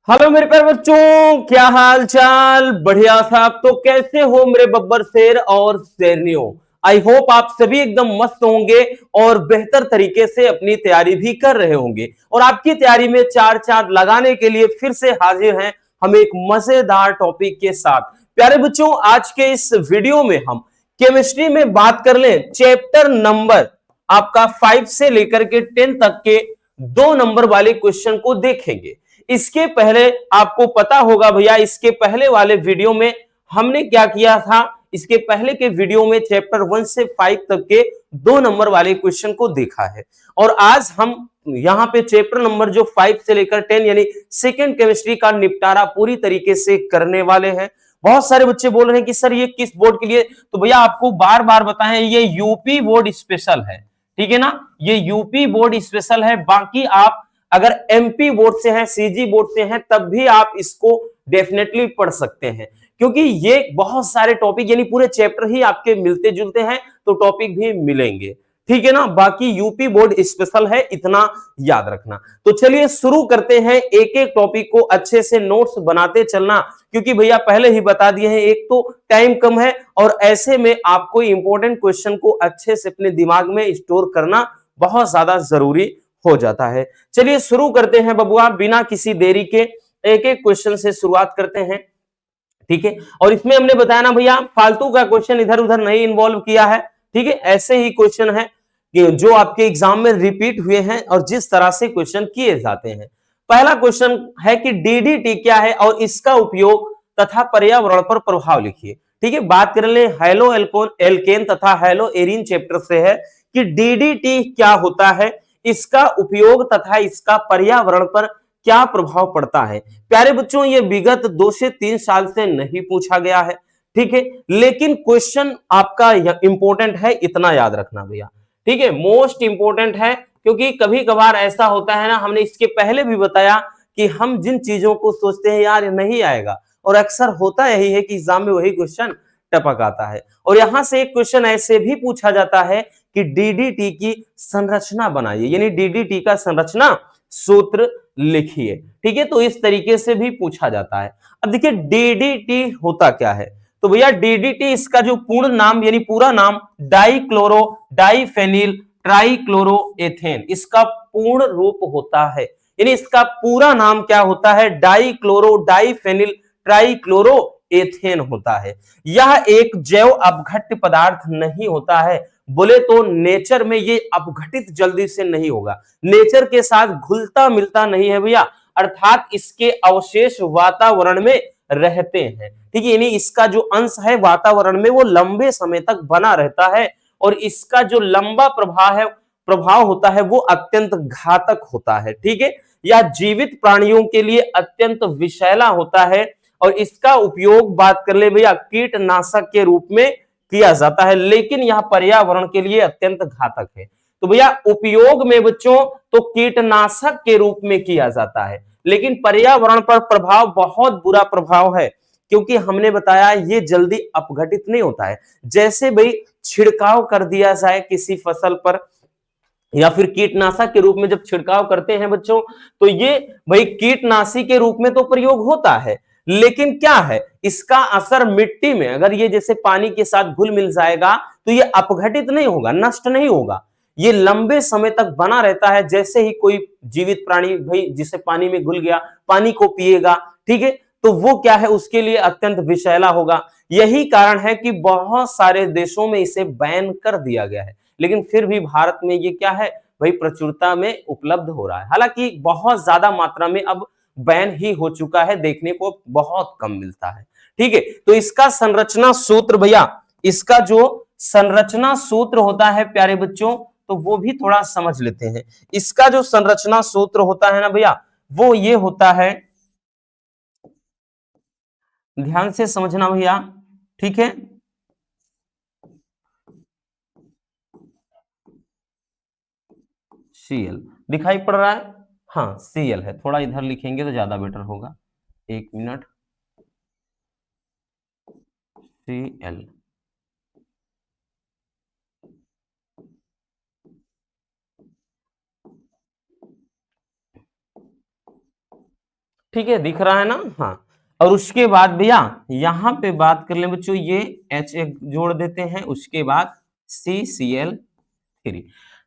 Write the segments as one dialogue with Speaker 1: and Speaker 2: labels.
Speaker 1: Hello मेरे प्यारे बच्चों, क्या हाल चाल। बढ़िया साहब। तो कैसे हो मेरे बब्बर शेर और शेरनियों। आई होप आप सभी एकदम मस्त होंगे और बेहतर तरीके से अपनी तैयारी भी कर रहे होंगे। और आपकी तैयारी में चार चांद लगाने के लिए फिर से हाजिर हैं हम एक मजेदार टॉपिक के साथ। प्यारे बच्चों, आज के इस वीडियो में हम केमिस्ट्री में बात कर लें चैप्टर नंबर आपका 5 से लेकर के 10 तक के 2 नंबर वाले क्वेश्चन को देखेंगे। इसके पहले आपको पता होगा भैया, इसके पहले वाले वीडियो में हमने क्या किया था। इसके पहले के वीडियो में चैप्टर 1 से 5 तक के 2 नंबर वाले क्वेश्चन को देखा है। और आज हम यहां पे चैप्टर नंबर जो 5 से लेकर 10 यानी सेकेंड केमिस्ट्री का निपटारा पूरी तरीके से करने वाले हैं। बहुत सारे बच्चे बोल रहे हैं कि सर ये किस बोर्ड के लिए, तो भैया आपको बार बार बताएं ये यूपी बोर्ड स्पेशल है। ठीक है ना, ये यूपी बोर्ड स्पेशल है। बाकी आप अगर एमपी बोर्ड से हैं, सीजी बोर्ड से हैं, तब भी आप इसको डेफिनेटली पढ़ सकते हैं, क्योंकि ये बहुत सारे टॉपिक यानी पूरे चैप्टर ही आपके मिलते जुलते हैं, तो टॉपिक भी मिलेंगे। ठीक है ना, बाकी यूपी बोर्ड स्पेशल है, इतना याद रखना। तो चलिए शुरू करते हैं, एक एक टॉपिक को अच्छे से नोट्स बनाते चलना, क्योंकि भैया पहले ही बता दिए हैं, एक तो टाइम कम है और ऐसे में आपको इंपॉर्टेंट क्वेश्चन को अच्छे से अपने दिमाग में स्टोर करना बहुत ज्यादा जरूरी हो जाता है। चलिए शुरू करते हैं बबुआ, बिना किसी देरी के एक एक क्वेश्चन से शुरुआत करते हैं। ठीक है, और इसमें हमने बताया ना भैया, फालतू का क्वेश्चन इधर उधर नहीं इन्वॉल्व किया है। ठीक है, ऐसे ही क्वेश्चन है कि जो आपके एग्जाम में रिपीट हुए हैं और जिस तरह से क्वेश्चन किए जाते हैं। पहला क्वेश्चन है कि डीडीटी क्या है और इसका उपयोग तथा पर्यावरण पर प्रभाव लिखिए। ठीक है, बात कर ले हेलो एल्केन तथा हेलो एरिन चैप्टर से है कि डीडीटी क्या होता है, इसका उपयोग तथा इसका पर्यावरण पर क्या प्रभाव पड़ता है। प्यारे बच्चों, ये विगत 2 से 3 साल से नहीं पूछा गया है। ठीक है, लेकिन क्वेश्चन आपका इंपॉर्टेंट है, इतना याद रखना भैया। ठीक है, मोस्ट इंपॉर्टेंट है, क्योंकि कभी कभार ऐसा होता है ना, हमने इसके पहले भी बताया कि हम जिन चीजों को सोचते हैं यार नहीं आएगा, और अक्सर होता यही है कि एग्जाम में वही क्वेश्चन टपक आता है। और यहां से एक क्वेश्चन ऐसे भी पूछा जाता है कि डीडीटी की संरचना बनाइए, यानी डीडीटी का संरचना सूत्र लिखिए। ठीक है, तो इस तरीके से भी पूछा जाता है। अब देखिए डीडीटी होता क्या है, तो भैया डीडीटी इसका जो पूर्ण नाम यानी पूरा नाम डाइक्लोरो डाइफेनिल ट्राइक्लोरोएथेन, इसका पूर्ण रूप होता है। यानी इसका पूरा नाम क्या होता है, डाइक्लोरो डाइफेनिल ट्राइक्लोरो एथेन होता है। यह एक जैव अपघट्य पदार्थ नहीं होता है, बोले तो नेचर में ये अपघटित जल्दी से नहीं होगा, नेचर के साथ घुलता मिलता नहीं है भैया, अर्थात इसके अवशेष वातावरण में रहते हैं। ठीक है, यानी इसका जो अंश है वातावरण में वो लंबे समय तक बना रहता है, और इसका जो लंबा प्रभाव होता है वो अत्यंत घातक होता है। ठीक है, यह जीवित प्राणियों के लिए अत्यंत विषैला होता है, और इसका उपयोग बात कर ले भैया कीटनाशक के रूप में किया जाता है, लेकिन यह पर्यावरण के लिए अत्यंत घातक है। तो भैया उपयोग में बच्चों तो कीटनाशक के रूप में किया जाता है, लेकिन पर्यावरण पर प्रभाव बहुत बुरा प्रभाव है, क्योंकि हमने बताया ये जल्दी अपघटित नहीं होता है। जैसे भाई छिड़काव कर दिया जाए किसी फसल पर, या फिर कीटनाशक के रूप में जब छिड़काव करते हैं बच्चों, तो ये भाई कीटनाशी के रूप में तो प्रयोग होता है, लेकिन क्या है इसका असर मिट्टी में, अगर ये जैसे पानी के साथ घुल मिल जाएगा तो ये अपघटित नहीं होगा, नष्ट नहीं होगा, ये लंबे समय तक बना रहता है। जैसे ही कोई जीवित प्राणी भाई जिसे पानी में घुल गया, पानी को पिएगा, ठीक है, तो वो क्या है उसके लिए अत्यंत विषैला होगा। यही कारण है कि बहुत सारे देशों में इसे बैन कर दिया गया है, लेकिन फिर भी भारत में ये क्या है भाई प्रचुरता में उपलब्ध हो रहा है। हालांकि बहुत ज्यादा मात्रा में अब बैन ही हो चुका है, देखने को बहुत कम मिलता है। ठीक है, तो इसका संरचना सूत्र भैया, इसका जो संरचना सूत्र होता है प्यारे बच्चों, तो वो भी थोड़ा समझ लेते हैं। इसका जो संरचना सूत्र होता है ना भैया, वो ये होता है, ध्यान से समझना भैया। ठीक है, सीएल दिखाई पड़ रहा है, हाँ सीएल है, थोड़ा इधर लिखेंगे तो ज्यादा बेटर होगा। एक मिनट, सीएल। ठीक है, दिख रहा है ना? हाँ। और उसके बाद भैया यहां पे बात कर ले बच्चों, ये एच एक जोड़ देते हैं, उसके बाद CCl3।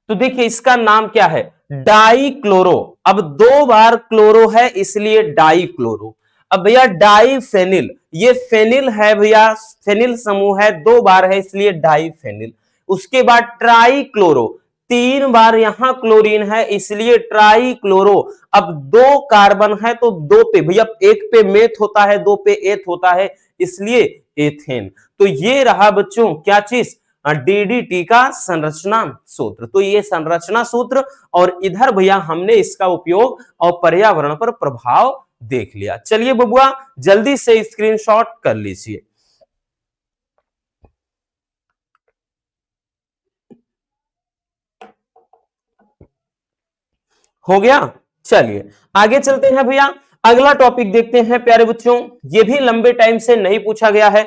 Speaker 1: तो देखिए इसका नाम क्या है, डाई क्लोरो। अब 2 बार क्लोरो है इसलिए डाई क्लोरो। अब भैया डाई फेनिल, ये फेनिल है भैया, फेनिल समूह है, 2 बार है इसलिए डाई फेनिल। उसके बाद ट्राई क्लोरो, 3 बार यहां क्लोरीन है इसलिए ट्राई क्लोरो। अब 2 कार्बन है तो 2 पे भैया, एक पे मेथ होता है, 2 पे एथ होता है, इसलिए एथेन। तो ये रहा बच्चों क्या चीज, DDT का संरचना सूत्र। तो ये संरचना सूत्र, और इधर भैया हमने इसका उपयोग और पर्यावरण पर प्रभाव देख लिया। चलिए बबुआ जल्दी से स्क्रीनशॉट कर लीजिए। हो गया। चलिए आगे चलते हैं भैया, अगला टॉपिक देखते हैं प्यारे बच्चों। ये भी लंबे टाइम से नहीं पूछा गया है,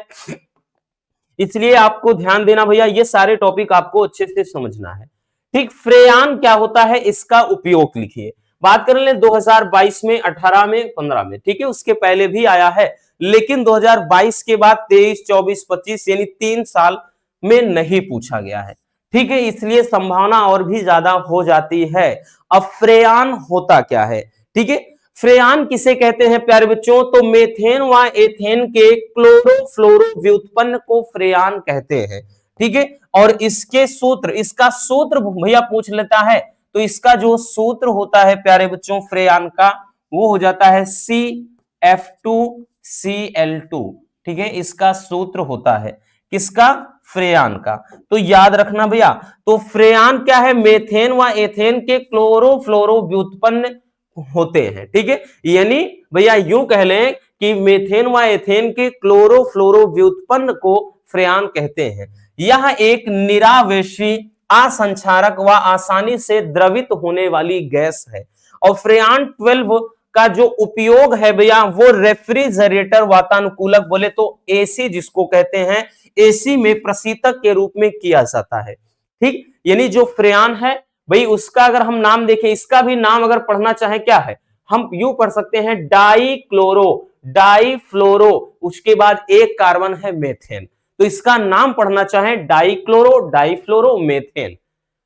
Speaker 1: इसलिए आपको ध्यान देना भैया, ये सारे टॉपिक आपको अच्छे से समझना है। ठीक, फ्रेयान क्या होता है, इसका उपयोग लिखिए। बात कर लें 2022 में, 18 में, 15 में, ठीक है, उसके पहले भी आया है, लेकिन 2022 के बाद 23, 24, 25 यानी 3 साल में नहीं पूछा गया है। ठीक है, इसलिए संभावना और भी ज्यादा हो जाती है। अब फ्रेयान होता क्या है, ठीक है, फ्रेयान किसे कहते हैं प्यारे बच्चों, तो मेथेन व एथेन के क्लोरोफ्लोरो व्युत्पन्न को फ्रेयान कहते हैं। ठीक है, और इसके सूत्र, इसका सूत्र भैया पूछ लेता है, तो इसका जो सूत्र होता है प्यारे बच्चों फ्रेयान का, वो हो जाता है CF2Cl2। ठीक है, इसका सूत्र होता है किसका, फ्रेयान का। तो याद रखना भैया, तो फ्रेयान क्या है, मेथेन व एथेन के क्लोरोफ्लोरो व्युत्पन्न होते हैं। ठीक है, यानी भैया यूं कह लें कि मेथेन व एथेन के क्लोरोफ्लोरो व्युत्पन्न को फ्रेयान कहते हैं। यह एक निरावेशी, असंक्षारक व आसानी से द्रवित होने वाली गैस है। और फ्रेयान 12 का जो उपयोग है भैया, वो रेफ्रिजरेटर वातानुकूलक, बोले तो एसी जिसको कहते हैं, एसी में प्रशीतक के रूप में किया जाता है। ठीक, यानी जो फ्रेयान है भाई, उसका अगर हम नाम देखें, इसका भी नाम अगर पढ़ना चाहें क्या है, हम यूं पढ़ सकते हैं डाई क्लोरो, डाई फ्लोरो, उसके बाद एक कार्बन है मेथेन, तो इसका नाम पढ़ना चाहें डाई क्लोरो, डाई फ्लोरो, मेथेन।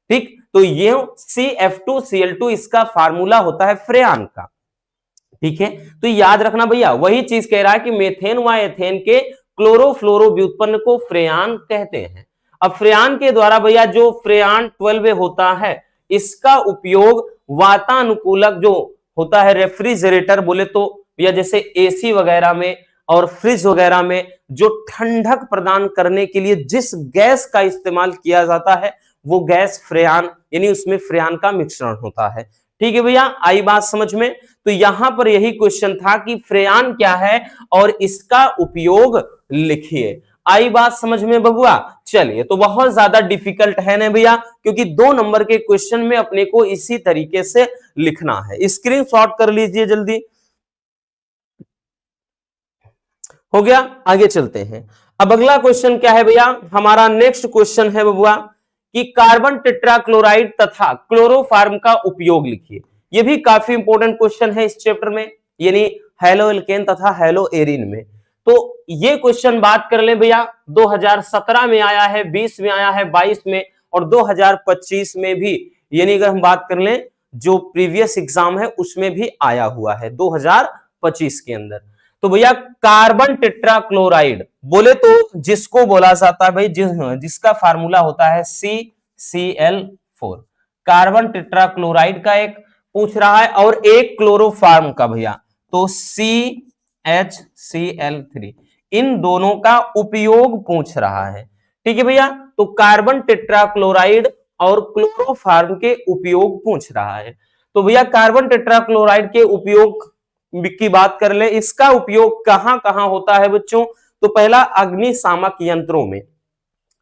Speaker 1: ठीक, तो ये CF2Cl2 इसका फार्मूला होता है फ्रेयान का। ठीक है, तो याद रखना भैया, वही चीज कह रहा है कि मेथेन व एथेन के क्लोरोफ्लोरो व्युत्पन्न को फ्रेयान कहते हैं। अब फ्रेयान के द्वारा भैया जो फ्रेयान 12 होता है, इसका उपयोग वातानुकूलक जो होता है, रेफ्रिजरेटर बोले तो या जैसे एसी वगैरह में और फ्रिज वगैरह में जो ठंडक प्रदान करने के लिए जिस गैस का इस्तेमाल किया जाता है, वो गैस फ्रेयान, यानी उसमें फ्रेयान का मिश्रण होता है। ठीक है भैया, आई बात समझ में? तो यहां पर यही क्वेश्चन था कि फ्रेयान क्या है और इसका उपयोग लिखिए। आई बात समझ में बबुआ? चलिए, तो बहुत ज्यादा डिफिकल्ट है ना भैया, क्योंकि 2 नंबर के क्वेश्चन में अपने को इसी तरीके से लिखना है। स्क्रीनशॉट कर लीजिए जल्दी। हो गया, आगे चलते हैं। अब अगला क्वेश्चन क्या है भैया, हमारा नेक्स्ट क्वेश्चन है बबुआ कि कार्बन टेट्राक्लोराइड तथा क्लोरोफार्म का उपयोग लिखिए। यह भी काफी इंपॉर्टेंट क्वेश्चन है इस चैप्टर में, यानी हेलो एल्केन तथा हेलो एरिन में। तो ये क्वेश्चन बात कर ले भैया, 2017 में आया है, 20 में आया है, 22 में और 2025 में भी, यानी अगर हम बात कर लें जो प्रीवियस एग्जाम है उसमें भी आया हुआ है 2025 के अंदर। तो भैया कार्बन टेट्राक्लोराइड बोले तो जिसको बोला जाता है भाई, जिसका फार्मूला होता है CCl4, कार्बन टेट्राक्लोराइड का एक पूछ रहा है और एक क्लोरोफार्म का भैया, तो CHCl3, इन दोनों का उपयोग पूछ रहा है। ठीक है भैया, तो कार्बन टेट्राक्लोराइड और क्लोरोफार्म के उपयोग पूछ रहा है। तो भैया कार्बन टेट्राक्लोराइड के उपयोग की बात कर ले, इसका उपयोग कहां कहां होता है बच्चों, तो पहला अग्निशामक यंत्रों में,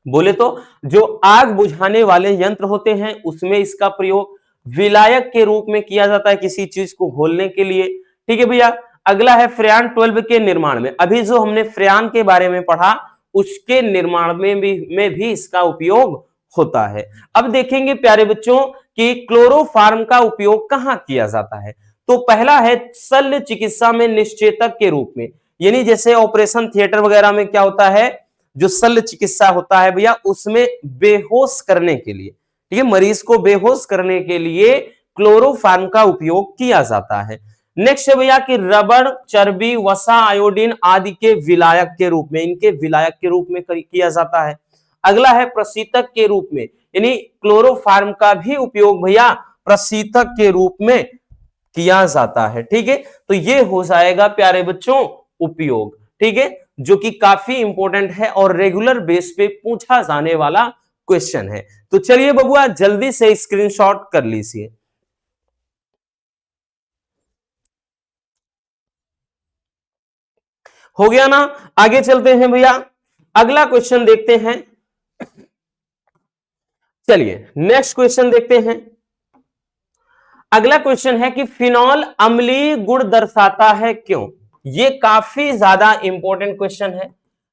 Speaker 1: बोले तो जो आग बुझाने वाले यंत्र होते हैं उसमें इसका प्रयोग, विलायक के रूप में किया जाता है किसी चीज को घोलने के लिए। ठीक है भैया, अगला है फ्रेयान 12 के निर्माण में, अभी जो हमने फ्रेयान के बारे में पढ़ा उसके निर्माण में भी इसका उपयोग होता है। अब देखेंगे प्यारे बच्चों कि क्लोरोफार्म का उपयोग कहां किया जाता है। तो पहला है शल्य चिकित्सा में निश्चेतक के रूप में, यानी जैसे ऑपरेशन थिएटर वगैरह में क्या होता है, जो शल्य चिकित्सा होता है भैया, उसमें बेहोश करने के लिए, ठीक है, मरीज को बेहोश करने के लिए क्लोरोफार्म का उपयोग किया जाता है। नेक्स्ट है भैया कि रबड़, चर्बी, वसा, आयोडीन आदि के विलायक के रूप में, इनके विलायक के रूप में किया जाता है। अगला है प्रशीतक के रूप में, यानी क्लोरोफार्म का भी उपयोग भैया प्रशीतक के रूप में किया जाता है। ठीक है, तो ये हो जाएगा प्यारे बच्चों उपयोग, ठीक है, जो कि काफी इंपॉर्टेंट है और रेगुलर बेस पे पूछा जाने वाला क्वेश्चन है। तो चलिए बबुआ जल्दी से स्क्रीनशॉट कर लीजिए। हो गया ना, आगे चलते हैं भैया, अगला क्वेश्चन देखते हैं। चलिए नेक्स्ट क्वेश्चन देखते हैं। अगला क्वेश्चन है कि फिनॉल अम्लीय गुण दर्शाता है क्यों। ये काफी ज्यादा इंपॉर्टेंट क्वेश्चन है,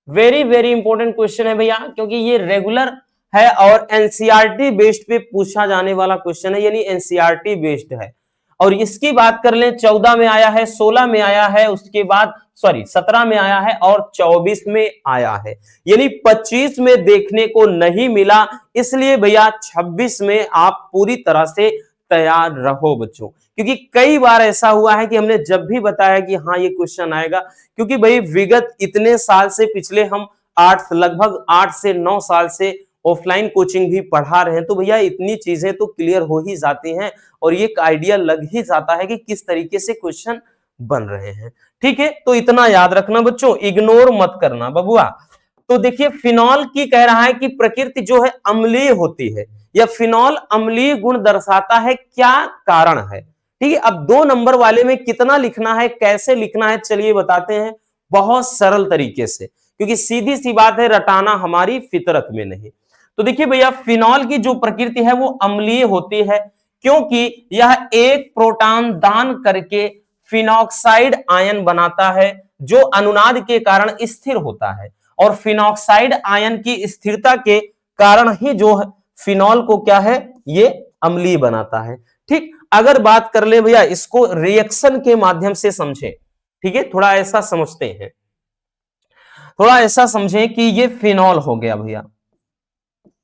Speaker 1: वेरी वेरी इंपॉर्टेंट क्वेश्चन है भैया, क्योंकि ये रेगुलर है और एनसीईआरटी बेस्ड पे पूछा जाने वाला क्वेश्चन है, यानी एनसीईआरटी बेस्ड है। और इसकी बात कर लें 14 में आया है, 16 में आया है, उसके बाद सॉरी 17 में आया है और 24 में आया है, यानी 25 में देखने को नहीं मिला। इसलिए भैया 26 में आप पूरी तरह से तैयार रहो बच्चों, क्योंकि कई बार ऐसा हुआ है कि हमने जब भी बताया कि हाँ ये क्वेश्चन आएगा, क्योंकि भाई विगत इतने साल से, पिछले हम लगभग 8 से 9 साल से ऑफलाइन कोचिंग भी पढ़ा रहे हैं, तो भैया इतनी चीजें तो क्लियर हो ही जाती हैं और ये एक आइडिया लग ही जाता है कि किस तरीके से क्वेश्चन बन रहे हैं। ठीक है, तो इतना याद रखना बच्चों, इग्नोर मत करना बबुआ। तो देखिए फिनॉल की कह रहा है कि प्रकृति जो है अम्लीय होती है, या फिनॉल अम्लीय गुण दर्शाता है, क्या कारण है। ठीक है, अब 2 नंबर वाले में कितना लिखना है, कैसे लिखना है, चलिए बताते हैं बहुत सरल तरीके से, क्योंकि सीधी सी बात है रटाना हमारी फितरत में नहीं। तो देखिए भैया फिनॉल की जो प्रकृति है वो अम्लीय होती है, क्योंकि यह एक प्रोटॉन दान करके फिनॉक्साइड आयन बनाता है, जो अनुनाद के कारण स्थिर होता है, और फिनॉक्साइड आयन की स्थिरता के कारण ही जो फिनॉल को क्या है, ये अम्लीय बनाता है। ठीक, अगर बात कर ले भैया इसको रिएक्शन के माध्यम से समझें, ठीक है, थोड़ा ऐसा समझते हैं, थोड़ा ऐसा समझें कि ये फिनॉल हो गया भैया,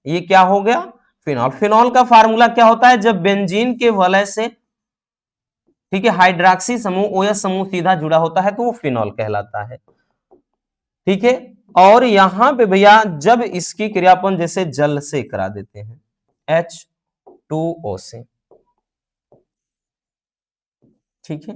Speaker 1: ये क्या हो गया, फिनॉल। फिनॉल का फार्मूला क्या होता है, जब बेंजीन के वलय से, ठीक है, हाइड्रोक्सी समूह OH समूह सीधा जुड़ा होता है तो वो फिनॉल कहलाता है। ठीक है, और यहां पे भैया जब इसकी क्रियापन जैसे जल से करा देते हैं H2O से, ठीक है,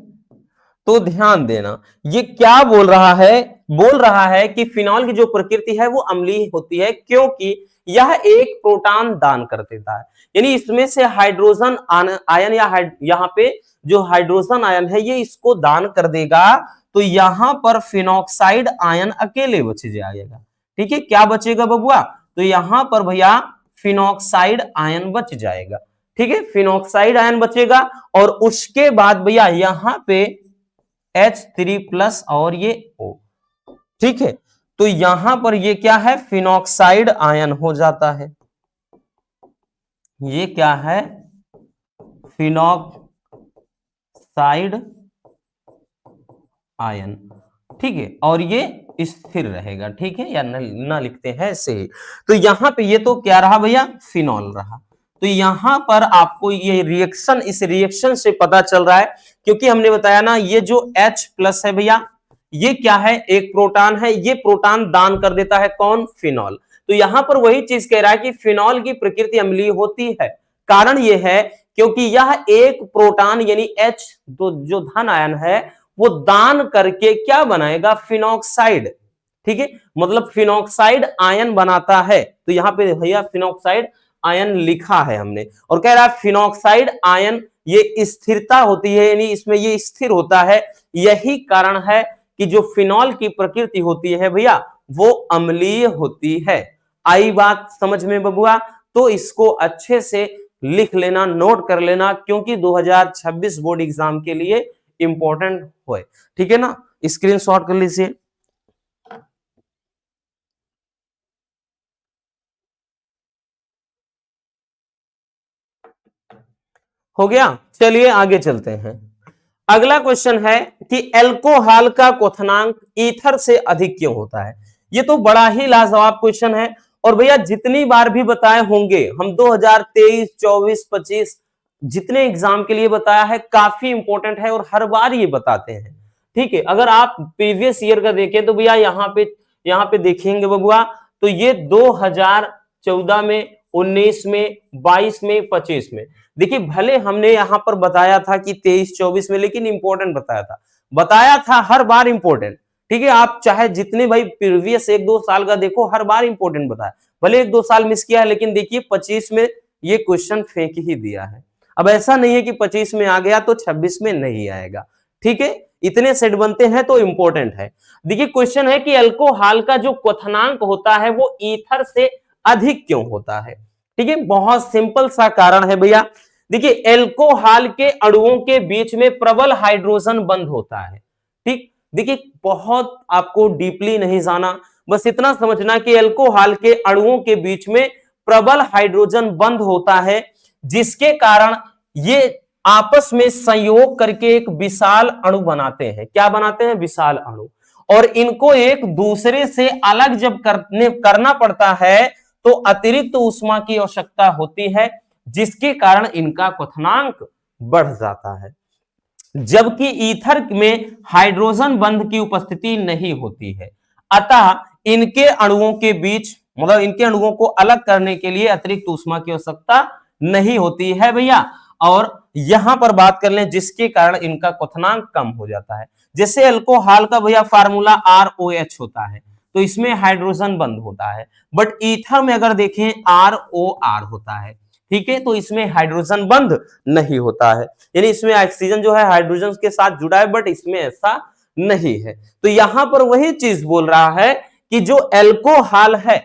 Speaker 1: तो ध्यान देना ये क्या बोल रहा है, बोल रहा है कि फिनॉल की जो प्रकृति है वो अम्लीय होती है, क्योंकि यह एक प्रोटॉन दान कर देता है, यानी इसमें से हाइड्रोजन आयन या यहाँ पे जो हाइड्रोजन आयन है ये इसको दान कर देगा, तो यहां पर फिनॉक्साइड आयन अकेले बच जाएगा। ठीक है, क्या बचेगा बबुआ, तो यहां पर भैया फिनॉक्साइड आयन बच जाएगा। ठीक है, फिनॉक्साइड आयन बचेगा, और उसके बाद भैया यहां पे H3+ और ये O, ठीक है, तो यहां पर ये क्या है, फिनॉक्साइड आयन हो जाता है, ये क्या है, फिनॉक्साइड आयन। ठीक है, और ये स्थिर रहेगा, ठीक है, या ना लिखते हैं ऐसे ही। तो यहां पे ये तो क्या रहा भैया, फिनॉल रहा। तो यहां पर आपको ये रिएक्शन, इस रिएक्शन से पता चल रहा है, क्योंकि हमने बताया ना ये जो H+ है भैया, ये क्या है, एक प्रोटॉन है, ये प्रोटॉन दान कर देता है कौन, फिनॉल। तो यहां पर वही चीज कह रहा है कि फिनॉल की प्रकृति अम्लीय होती है, कारण ये है क्योंकि यह एक प्रोटॉन यानी H जो धन आयन है वो दान करके क्या बनाएगा, फिनॉक्साइड। ठीक है, मतलब फिनॉक्साइड आयन बनाता है, तो यहां पे भैया फिनॉक्साइड आयन लिखा है हमने, और कह रहा है फिनॉक्साइड आयन ये स्थिरता होती है, यानी इसमें ये स्थिर होता है, यही कारण है कि जो फिनॉल की प्रकृति होती है भैया वो अम्लीय होती है। आई बात समझ में बबुआ, तो इसको अच्छे से लिख लेना, नोट कर लेना, क्योंकि 2026 बोर्ड एग्जाम के लिए इंपॉर्टेंट हो, ठीक है ना, स्क्रीनशॉट कर लीजिए। हो गया, चलिए आगे चलते हैं। अगला क्वेश्चन है कि एल्कोहल का क्वथनांक ईथर से अधिक क्यों होता है। ये तो बड़ा ही लाजवाब क्वेश्चन है और भैया जितनी बार भी बताए होंगे हम 2023, 24, 25 जितने एग्जाम के लिए बताया है काफी इंपॉर्टेंट है और हर बार ये बताते हैं। ठीक है, अगर आप प्रीवियस ईयर का देखें तो भैया यहाँ पे देखेंगे बबुआ, तो ये 2014 में, 19 में, 22 में, 25 में, देखिए भले हमने यहां पर बताया था कि 23-24 में, लेकिन इंपॉर्टेंट बताया था हर बार इंपॉर्टेंट। ठीक है, आप चाहे जितने भाई प्रीवियस 1-2 साल का देखो, हर बार इंपॉर्टेंट बताया, भले 1-2 साल मिस किया है, लेकिन देखिए 25 में ये क्वेश्चन फेंक ही दिया है। अब ऐसा नहीं है कि 25 में आ गया तो 26 में नहीं आएगा। ठीक है, इतने सेट बनते हैं तो इंपॉर्टेंट है। देखिए क्वेश्चन है कि अल्कोहल का जो क्वथनांक होता है वो ईथर से अधिक क्यों होता है। ठीक है, बहुत सिंपल सा कारण है भैया। देखिए एल्कोहल के अणुओं के बीच में प्रबल हाइड्रोजन बंध होता है। ठीक, देखिए बहुत आपको डीपली नहीं जाना, बस इतना समझना कि एल्कोहल के अणुओं के बीच में प्रबल हाइड्रोजन बंध होता है, जिसके कारण ये आपस में संयोग करके एक विशाल अणु बनाते हैं। क्या बनाते हैं? विशाल अणु। और इनको एक दूसरे से अलग जब करना पड़ता है तो अतिरिक्त ऊष्मा की आवश्यकता होती है, जिसके कारण इनका क्वथनांक बढ़ जाता है। जबकि ईथर में हाइड्रोजन बंध की उपस्थिति नहीं होती है, अतः इनके अणुओं के बीच, मतलब इनके अणुओं को अलग करने के लिए अतिरिक्त ऊष्मा की आवश्यकता नहीं होती है भैया। और यहां पर बात कर लें जिसके कारण इनका क्वथनांक कम हो जाता है। जैसे अल्कोहल का भैया फार्मूला ROH होता है, तो इसमें हाइड्रोजन बंध होता है, बट ईथर में अगर देखें ROR होता है। ठीक है, तो इसमें हाइड्रोजन बंध नहीं होता है, यानी इसमें ऑक्सीजन जो है हाइड्रोजन के साथ जुड़ा है, बट इसमें ऐसा नहीं है। तो यहां पर वही चीज बोल रहा है कि जो एल्कोहल है,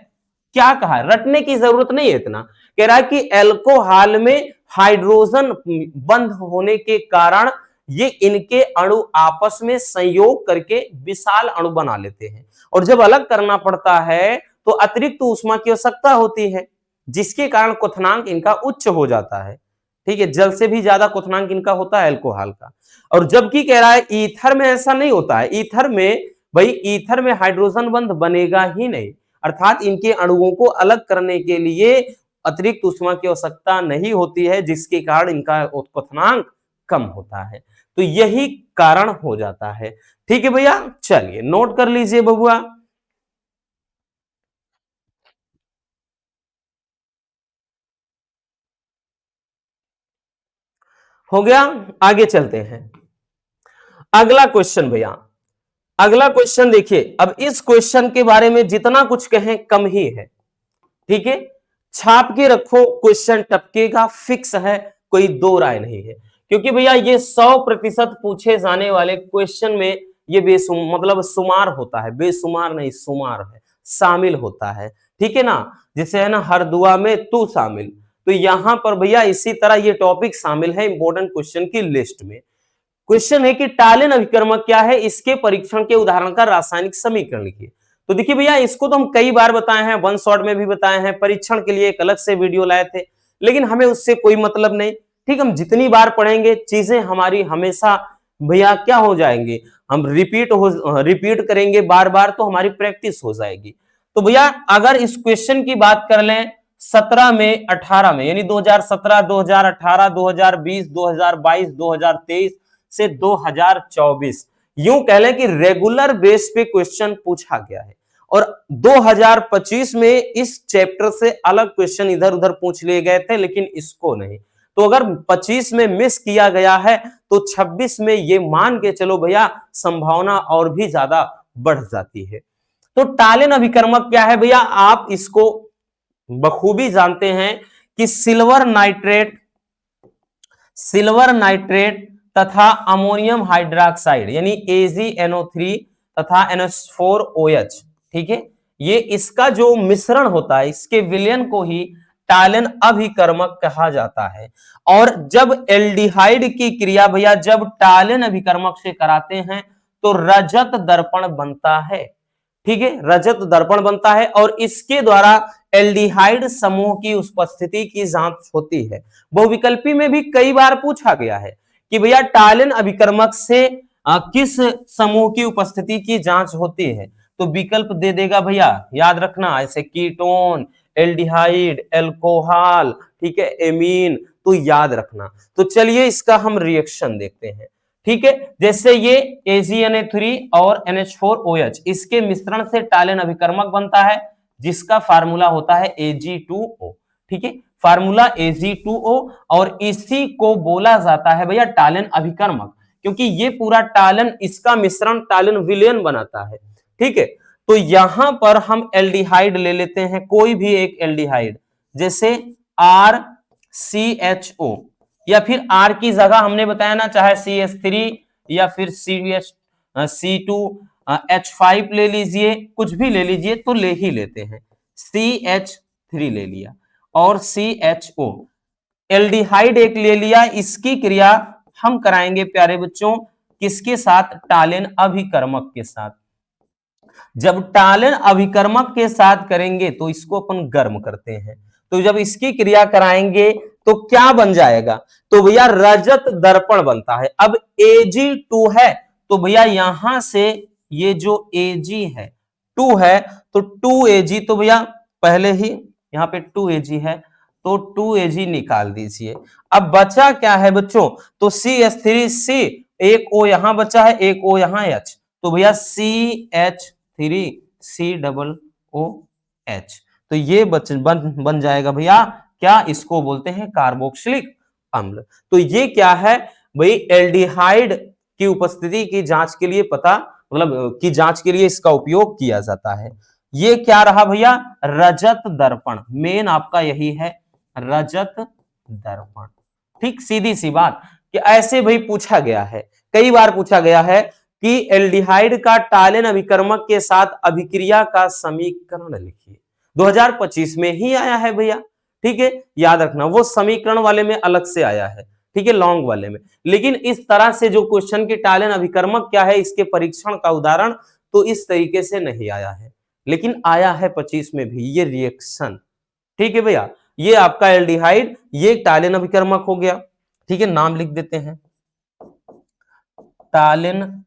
Speaker 1: क्या कहा है, रटने की जरूरत नहीं है इतना, कह रहा है कि एल्कोहल में हाइड्रोजन बंध होने के कारण ये इनके अणु आपस में संयोग करके विशाल अणु बना लेते हैं, और जब अलग करना पड़ता है तो अतिरिक्त ऊष्मा की आवश्यकता होती है, जिसके कारण क्वथनांक इनका उच्च हो जाता है। ठीक है, जल से भी ज्यादा क्वथनांक इनका होता है एल्कोहल का। और जबकि कह रहा है ईथर में ऐसा नहीं होता है, ईथर में भाई ईथर में हाइड्रोजन बंध बनेगा ही नहीं, अर्थात इनके अणुओं को अलग करने के लिए अतिरिक्त ऊष्मा की आवश्यकता नहीं होती है, जिसके कारण इनका क्वथनांक कम होता है। तो यही कारण हो जाता है। ठीक है भैया, चलिए नोट कर लीजिए बबुआ। हो गया, आगे चलते हैं। अगला क्वेश्चन भैया, अगला क्वेश्चन देखिए, अब इस क्वेश्चन के बारे में जितना कुछ कहें कम ही है। ठीक है, छाप के रखो, क्वेश्चन टपकेगा, फिक्स है, कोई दो राय नहीं है, क्योंकि भैया ये 100% पूछे जाने वाले क्वेश्चन में ये मतलब शुमार होता है, बेशुमार नहीं शुमार है, शामिल होता है। ठीक है ना, जैसे है ना हर दुआ में तू शामिल, तो यहां पर भैया इसी तरह ये टॉपिक शामिल है इंपॉर्टेंट क्वेश्चन की लिस्ट में। क्वेश्चन है कि टालेन अभिकर्मक क्या है, इसके परीक्षण के उदाहरण का रासायनिक समीकरण लिखिए। तो देखिए भैया इसको तो हम कई बार बताए हैं, वन शॉट में भी बताए हैं, परीक्षण के लिए एक अलग से वीडियो लाए थे, लेकिन हमें उससे कोई मतलब नहीं। ठीक, हम जितनी बार पढ़ेंगे चीजें हमारी हमेशा भैया क्या हो जाएंगी, हम रिपीट करेंगे बार बार, तो हमारी प्रैक्टिस हो जाएगी। तो भैया अगर इस क्वेश्चन की बात कर लें 17 में 18 में, यानी 2017, 2018, 2020, 2022, 2023 से 2024, यूं कह लें कि रेगुलर बेस पे क्वेश्चन पूछा गया है, और 2025 में इस चैप्टर से अलग क्वेश्चन इधर उधर पूछ लिए गए थे, लेकिन इसको नहीं। तो अगर 25 में मिस किया गया है तो 26 में ये मान के चलो भैया संभावना और भी ज्यादा बढ़ जाती है। तो टालेन अभिकर्मक क्या है भैया, आप इसको बखूबी जानते हैं कि सिल्वर नाइट्रेट तथा अमोनियम हाइड्रोक्साइड यानी AgNO3 तथा NH4OH, ठीक है, ये इसका जो मिश्रण होता है, इसके विलयन को ही टालेन अभिकर्मक कहा जाता है। और जब एल्डिहाइड की क्रिया भैया जब टालेन अभिकर्मक से कराते हैं तो रजत दर्पण बनता है। ठीक है, रजत दर्पण बनता है, और इसके द्वारा एल्डिहाइड समूह की उपस्थिति की जांच होती है। बहुविकल्पी में भी कई बार पूछा गया है कि भैया टालिन अभिकर्मक से किस समूह की उपस्थिति की जांच होती है, तो विकल्प दे देगा भैया, याद रखना, ऐसे कीटोन, एल्डिहाइड, एल्कोहल, ठीक है, एमीन, तो याद रखना। तो चलिए इसका हम रिएक्शन देखते हैं, ठीक है। जैसे ये AgNA3 और NH4OH, इसके मिश्रण से टालिन अभिकर्मक बनता है, जिसका फार्मूला होता है Ag2O, ठीक है, फार्मूला Ag2O, और इसी को बोला जाता है भैया टालिन अभिकर्मक, क्योंकि ये पूरा टालिन, इसका मिश्रण टालिन विलयन बनाता है, ठीक है। तो यहां पर हम एल्डिहाइड ले लेते हैं, कोई भी एक एल्डिहाइड, जैसे RCHO, या फिर R की जगह हमने बताया ना, चाहे CH3 या फिर C2H5 ले लीजिए, कुछ भी ले लीजिए, तो ले ही लेते हैं, CH3 ले लिया और CHO, एल्डिहाइड एक ले लिया। इसकी क्रिया हम कराएंगे प्यारे बच्चों किसके साथ, टालिन अभिकर्मक के साथ। जब टालिन अभिकर्मक के साथ करेंगे तो इसको अपन गर्म करते हैं, तो जब इसकी क्रिया कराएंगे तो क्या बन जाएगा, तो भैया रजत दर्पण बनता है। अब Ag2 है, तो भैया यहां से ये जो Ag है 2 है, तो 2Ag, तो भैया पहले ही यहां पे 2Ag है, तो 2Ag निकाल दीजिए। अब बचा क्या है बच्चों, तो CH3C, एक O यहां बचा है, एक O यहां H, तो भैया CH3COOH, तो ये बन जाएगा भैया क्या, इसको बोलते हैं कार्बोक्सिलिक अम्ल। तो ये क्या है भाई, एल्डिहाइड की उपस्थिति की जांच के लिए पता, मतलब की जांच के लिए इसका उपयोग किया जाता है। ये क्या रहा भैया, रजत दर्पण, मेन आपका यही है, रजत दर्पण, ठीक, सीधी सी बात। कि ऐसे भाई पूछा गया है, कई बार पूछा गया है कि एल्डिहाइड का टालिन अभिकर्मक के साथ अभिक्रिया का समीकरण लिखिए, 2025 में ही आया है भैया, ठीक है, याद रखना, वो समीकरण वाले में अलग से आया है, ठीक है, लॉन्ग वाले में। लेकिन इस तरह से जो क्वेश्चन की टालिन अभिकर्मक क्या है, इसके परीक्षण का उदाहरण तो इस तरीके से नहीं आया है, लेकिन आया है 25 में भी ये रिएक्शन, ठीक है भैया। ये आपका एल्डिहाइड, ये टालिन अभिकर्मक हो गया, ठीक है, नाम लिख देते हैं, टालिन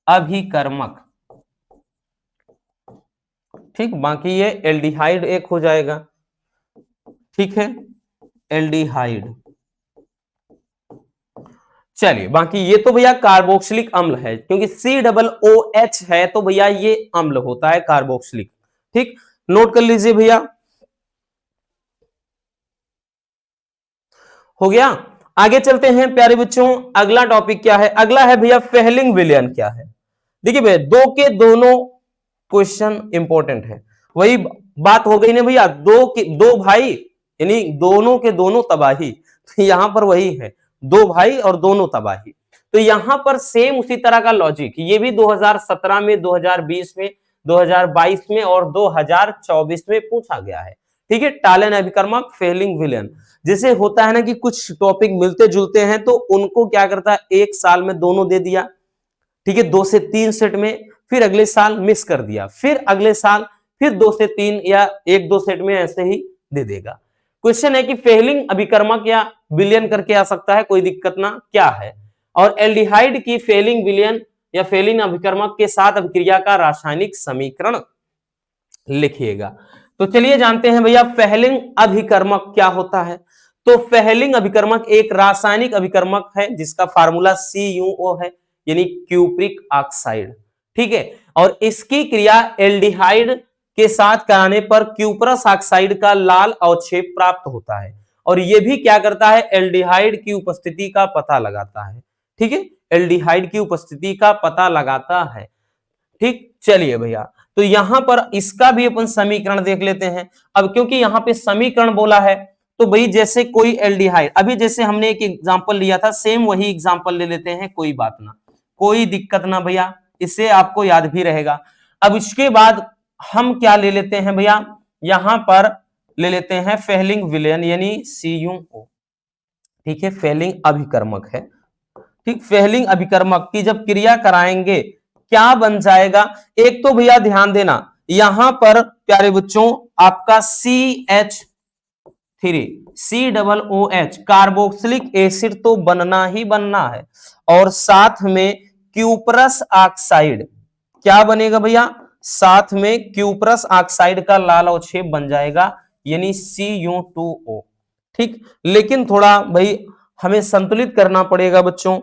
Speaker 1: अभिकर्मक, ठीक, बाकी ये एल्डिहाइड एक हो जाएगा, ठीक है, एल्डिहाइड। चलिए बाकी ये तो भैया कार्बोक्सिलिक अम्ल है, क्योंकि COOH है तो भैया ये अम्ल होता है कार्बोक्सिलिक, ठीक, नोट कर लीजिए भैया, हो गया। आगे चलते हैं प्यारे बच्चों, अगला टॉपिक क्या है, अगला है भैया फेहलिंग विलयन क्या है। देखिए भैया दो के दोनों क्वेश्चन इंपॉर्टेंट है, वही बात हो गई ना भैया, दो भाई यानी दोनों के दोनों तबाही, तो यहां पर वही है, दो भाई और दोनों तबाही। तो यहां पर सेम उसी तरह का लॉजिक, ये भी 2017 में, 2020 में, 2022 में और 2024 में पूछा गया है, ठीक है। टालिन अभिकर्मक, फेहलिंग विलयन, जैसे होता है ना कि कुछ टॉपिक मिलते जुलते हैं तो उनको क्या करता है, एक साल में दोनों दे दिया, ठीक है, 2 से 3 सेट में, फिर अगले साल मिस कर दिया, फिर अगले साल फिर 2 से 3 या 1-2 सेट में ऐसे ही दे देगा। क्वेश्चन है कि फेहलिंग अभिकर्मक या विलयन करके आ सकता है, कोई दिक्कत ना, क्या है, और एल्डिहाइड की फेहलिंग विलयन या फेहलिंग अभिकर्मक के साथ अभिक्रिया का रासायनिक समीकरण लिखिएगा। तो चलिए जानते हैं भैया फेहलिंग अभिकर्मक क्या होता है। तो फेहलिंग अभिकर्मक एक रासायनिक अभिकर्मक है जिसका फार्मूला CuO है, यानी क्यूप्रिक ऑक्साइड, ठीक है, और इसकी क्रिया एल्डिहाइड के साथ कराने पर क्यूप्रस ऑक्साइड का लाल अवक्षेप प्राप्त होता है, और यह भी क्या करता है, एल्डिहाइड की उपस्थिति का पता लगाता है, ठीक है, एल्डिहाइड की उपस्थिति का पता लगाता है, ठीक। चलिए भैया तो यहां पर इसका भी अपन समीकरण देख लेते हैं। अब क्योंकि यहां पे समीकरण बोला है तो भाई जैसे कोई एल्डिहाइड, अभी जैसे हमने एक एग्जांपल लिया था, सेम वही एग्जांपल ले लेते हैं, कोई बात ना, कोई दिक्कत ना भैया, इससे आपको याद भी रहेगा। अब इसके बाद हम क्या ले लेते हैं भैया, यहां पर ले लेते हैं फेहलिंग विलयन यानी CuO, ठीक है, फेहलिंग अभिकर्मक है, ठीक, फेहलिंग अभिकर्मक की जब क्रिया कराएंगे क्या बन जाएगा, एक तो भैया ध्यान देना यहां पर प्यारे बच्चों आपका CH 3 COOH कार्बोक्सिलिक एसिड तो बनना ही बनना है, और साथ में क्यूपरस ऑक्साइड क्या बनेगा भैया, साथ में क्यूपरस ऑक्साइड का लाल अवक्षेप बन जाएगा, यानी CU2O। ठीक, लेकिन थोड़ा भाई हमें संतुलित करना पड़ेगा बच्चों।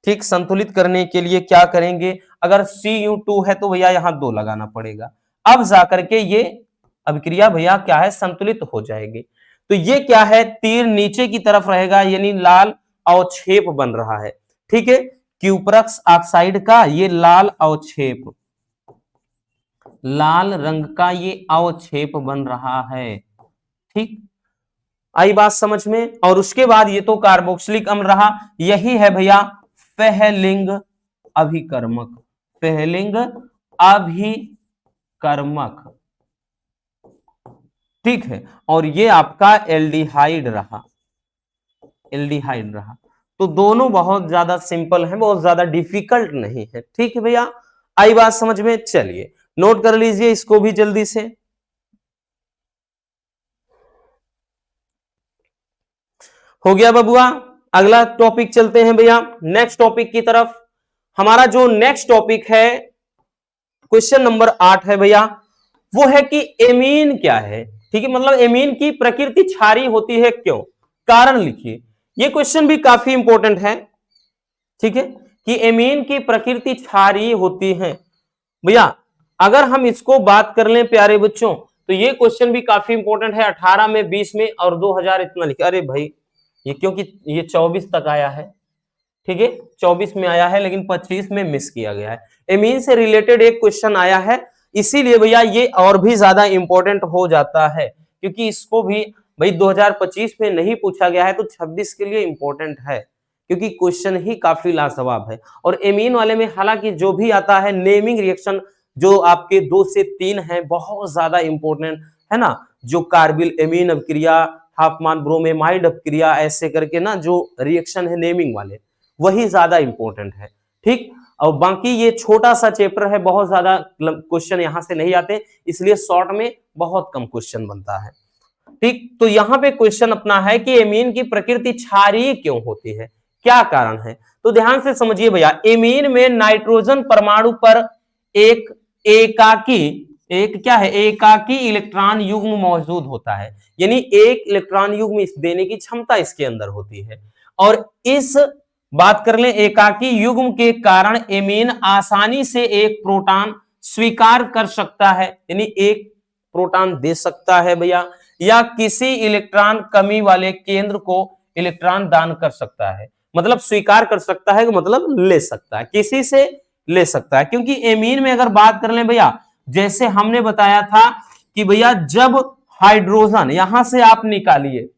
Speaker 1: ठीक, संतुलित करने के लिए क्या करेंगे, अगर Cu2 है तो भैया यहां 2 लगाना पड़ेगा, अब जाकर के ये अभिक्रिया भैया क्या है, संतुलित हो जाएगी। तो ये क्या है, तीर नीचे की तरफ रहेगा, यानी लाल अवक्षेप बन रहा है। ठीक है, क्यूपरस ऑक्साइड का ये लाल अवक्षेप, लाल रंग का ये अवक्षेप बन रहा है। ठीक, आई बात समझ में। और उसके बाद ये तो कार्बोक्सिलिक अम्ल रहा, यही है भैया फेहलिंग अभिकर्मक, फेहलिंग अभिकर्मक। ठीक है, और ये आपका एल्डिहाइड रहा, एल्डिहाइड रहा। तो दोनों बहुत ज्यादा सिंपल है, बहुत ज्यादा डिफिकल्ट नहीं है। ठीक है भैया, आई बात समझ में। चलिए नोट कर लीजिए इसको भी जल्दी से। हो गया बबुआ, अगला टॉपिक चलते हैं भैया नेक्स्ट टॉपिक की तरफ। हमारा जो नेक्स्ट टॉपिक है क्वेश्चन नंबर 8 है भैया, वो है कि एमीन क्या है। ठीक है, मतलब एमीन की प्रकृति क्षारीय होती है क्यों, कारण लिखिए। ये क्वेश्चन भी काफी इंपॉर्टेंट है। ठीक है, कि एमीन की प्रकृति क्षारीय होती है भैया। अगर हम इसको बात कर लें प्यारे बच्चों, तो ये क्वेश्चन भी काफी इंपॉर्टेंट है। 18 में, 20 में और 2000 इतना लिखा। अरे भाई ये क्योंकि ये 24 तक आया है। ठीक है, 24 में आया है लेकिन 25 में मिस किया गया है। एमीन से रिलेटेड एक क्वेश्चन आया है, इसीलिए भैया ये और भी ज्यादा इंपॉर्टेंट हो जाता है, क्योंकि इसको भी भाई 2025 में नहीं पूछा गया है तो 26 के लिए इंपॉर्टेंट है, क्योंकि क्वेश्चन ही काफी लाजवाब है। और एमीन वाले में हालांकि जो भी आता है नेमिंग रिएक्शन जो आपके 2 से 3 है बहुत ज्यादा इंपॉर्टेंट है ना, जो कार्बिल एमीन अभिक्रिया, हाफमान ब्रोमेमाइड अभिक्रिया, ऐसे करके ना जो रिएक्शन है नेमिंग वाले वही ज्यादा इंपॉर्टेंट है। ठीक, और बाकी ये छोटा सा चैप्टर है, बहुत ज्यादा क्वेश्चन यहां से नहीं आते, इसलिए शॉर्ट में बहुत कम क्वेश्चन बनता है। ठीक, तो यहां पे क्वेश्चन अपना है कि एमीन की प्रकृति क्षारीय क्यों होती है, क्या कारण है। तो ध्यान से समझिए भैया, एमीन में नाइट्रोजन परमाणु पर एक एकाकी, एक क्या है, एकाकी इलेक्ट्रॉन युग्म मौजूद होता है, यानी एक इलेक्ट्रॉन युग्म इस देने की क्षमता इसके अंदर होती है। और इस बात कर लें एकाकी युग्म के कारण एमीन आसानी से एक प्रोटॉन स्वीकार कर सकता है, यानी एक प्रोटॉन दे सकता है भैया, या किसी इलेक्ट्रॉन कमी वाले केंद्र को इलेक्ट्रॉन दान कर सकता है। मतलब स्वीकार कर सकता है मतलब ले सकता है, किसी से ले सकता है। क्योंकि एमीन में अगर बात कर लें भैया, जैसे हमने बताया था कि भैया जब हाइड्रोजन यहां से आप निकालिए,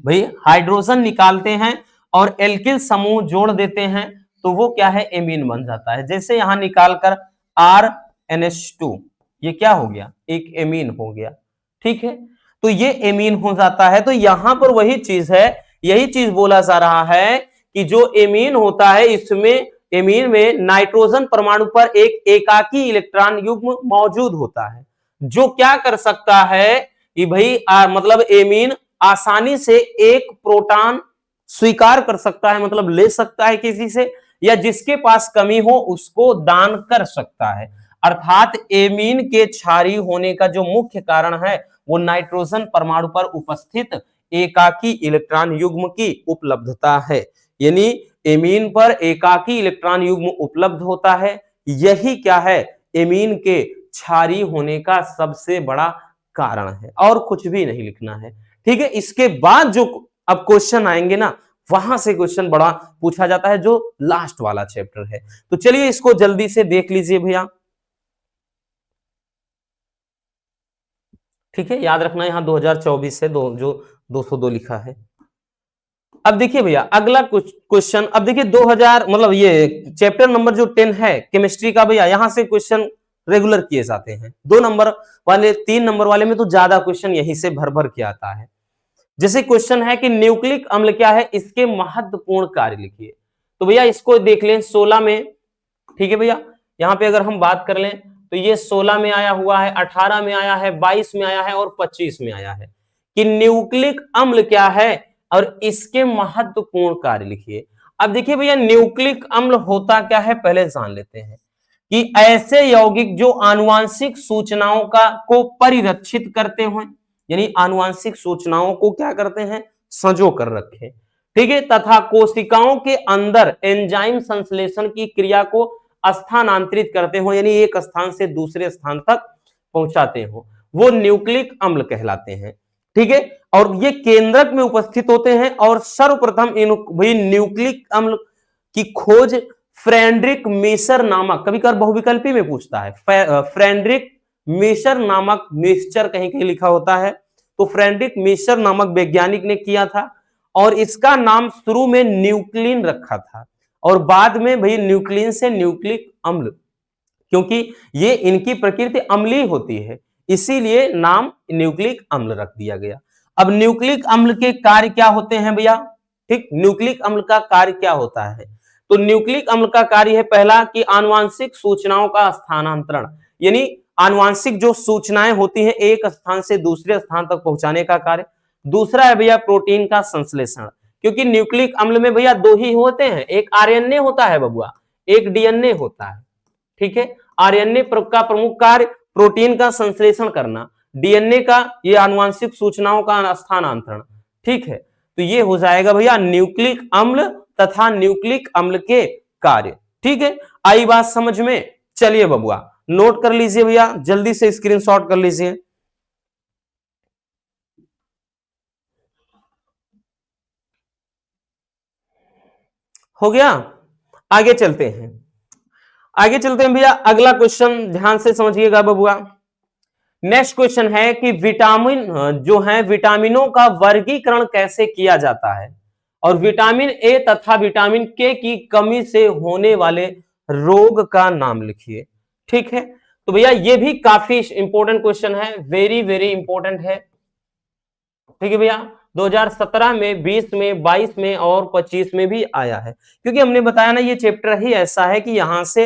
Speaker 1: भाई हाइड्रोजन निकालते हैं और एल्किल समूह जोड़ देते हैं तो वो क्या है, एमीन बन जाता है। जैसे यहां निकालकर RNH2, ये क्या हो गया, एक एमीन हो गया। ठीक है, तो ये एमीन हो जाता है। तो यहां पर वही चीज है, यही चीज बोला जा रहा है कि जो एमीन होता है इसमें, एमीन में नाइट्रोजन परमाणु पर एक एकाकी इलेक्ट्रॉन युग्म मौजूद होता है, जो क्या कर सकता है कि भाई मतलब एमीन आसानी से एक प्रोटॉन स्वीकार कर सकता है, मतलब ले सकता है किसी से, या जिसके पास कमी हो उसको दान कर सकता है। अर्थात एमीन के क्षारीय होने का जो मुख्य कारण है वो नाइट्रोजन परमाणु पर उपस्थित एकाकी इलेक्ट्रॉन युग्म की उपलब्धता है, यानी एमीन पर एकाकी इलेक्ट्रॉन युग्म उपलब्ध होता है। यही क्या है, एमीन के क्षारीय होने का सबसे बड़ा कारण है, और कुछ भी नहीं लिखना है। ठीक है, इसके बाद जो अब क्वेश्चन आएंगे ना, वहां से क्वेश्चन बड़ा पूछा जाता है, जो लास्ट वाला चैप्टर है। तो चलिए इसको जल्दी से देख लीजिए भैया। ठीक है, याद रखना यहां 2024 से जो 202 लिखा है। अब देखिए भैया अगला कुछ क्वेश्चन, अब देखिए 2000 मतलब ये चैप्टर नंबर जो 10 है केमिस्ट्री का भैया, यहां से क्वेश्चन रेगुलर किए जाते हैं। 2 नंबर वाले, 3 नंबर वाले में तो ज्यादा क्वेश्चन यहीं से भर भर के आता है। जैसे क्वेश्चन है कि न्यूक्लिक अम्ल क्या है, इसके महत्वपूर्ण कार्य लिखिए। तो भैया इसको देख लें 16 में। ठीक है भैया, यहां पे अगर हम बात कर लें तो ये 16 में आया हुआ है, 18 में आया है, 22 में आया है और 25 में आया है। कि न्यूक्लिक अम्ल क्या है और इसके महत्वपूर्ण कार्य लिखिए। अब देखिए भैया, न्यूक्लिक अम्ल होता क्या है पहले जान लेते हैं कि ऐसे यौगिक जो आनुवांशिक सूचनाओं का को परिरक्षित करते हैं, यानी आनुवांशिक सूचनाओं को क्या करते हैं, संजो कर रखे, ठीक है, तथा कोशिकाओं के अंदर एंजाइम संश्लेषण की क्रिया को स्थानांतरित करते हो, यानी एक स्थान से दूसरे स्थान तक पहुंचाते हो, वो न्यूक्लिक अम्ल कहलाते हैं। ठीक है, और ये केंद्रक में उपस्थित होते हैं और सर्वप्रथम इन भाई न्यूक्लिक अम्ल की खोज फ्रेडरिक मेसर नामक, कभी कभार बहुविकल्पी में पूछता है, फ्रेडरिक मेसर नामक, मेस्चर कहीं कहीं लिखा होता है, तो फ्रेडरिक मेसर नामक वैज्ञानिक ने किया था और इसका नाम शुरू में न्यूक्लिन रखा था और बाद में भाई न्यूक्लिन से न्यूक्लिक अम्ल, क्योंकि ये इनकी प्रकृति अम्लीय होती है इसीलिए नाम न्यूक्लिक अम्ल रख दिया गया। अब न्यूक्लिक अम्ल के कार्य क्या होते हैं भैया, ठीक, न्यूक्लिक अम्ल का कार्य क्या होता है, तो न्यूक्लिक अम्ल का कार्य है पहला कि आनुवांशिक सूचनाओं का स्थानांतरण, यानी आनुवांशिक जो सूचनाएं होती हैं एक स्थान से दूसरे स्थान तक पहुंचाने का कार्य। दूसरा है भैया प्रोटीन का संश्लेषण, क्योंकि न्यूक्लिक अम्ल में भैया दो ही होते हैं, एक आरएनए होता है बबुआ, एक डीएनए होता है। ठीक है, आरएनए का प्रमुख कार्य प्रोटीन का संश्लेषण करना, डीएनए का ये आनुवांशिक सूचनाओं का स्थानांतरण। ठीक है, तो ये हो जाएगा भैया न्यूक्लिक अम्ल तथा न्यूक्लिक अम्ल के कार्य। ठीक है, आई बात समझ में, चलिए बबुआ नोट कर लीजिए भैया, जल्दी से स्क्रीनशॉट कर लीजिए। हो गया, आगे चलते हैं, आगे चलते हैं भैया, अगला क्वेश्चन ध्यान से समझिएगा बबुआ। नेक्स्ट क्वेश्चन है कि विटामिन जो है विटामिनों का वर्गीकरण कैसे किया जाता है और विटामिन ए तथा विटामिन के की कमी से होने वाले रोग का नाम लिखिए। ठीक है, तो भैया ये भी काफी इंपॉर्टेंट क्वेश्चन है, वेरी वेरी इंपॉर्टेंट है। ठीक है भैया, 2017 में, 20 में, 22 में और 25 में भी आया है, क्योंकि हमने बताया ना ये चैप्टर ही ऐसा है कि यहां से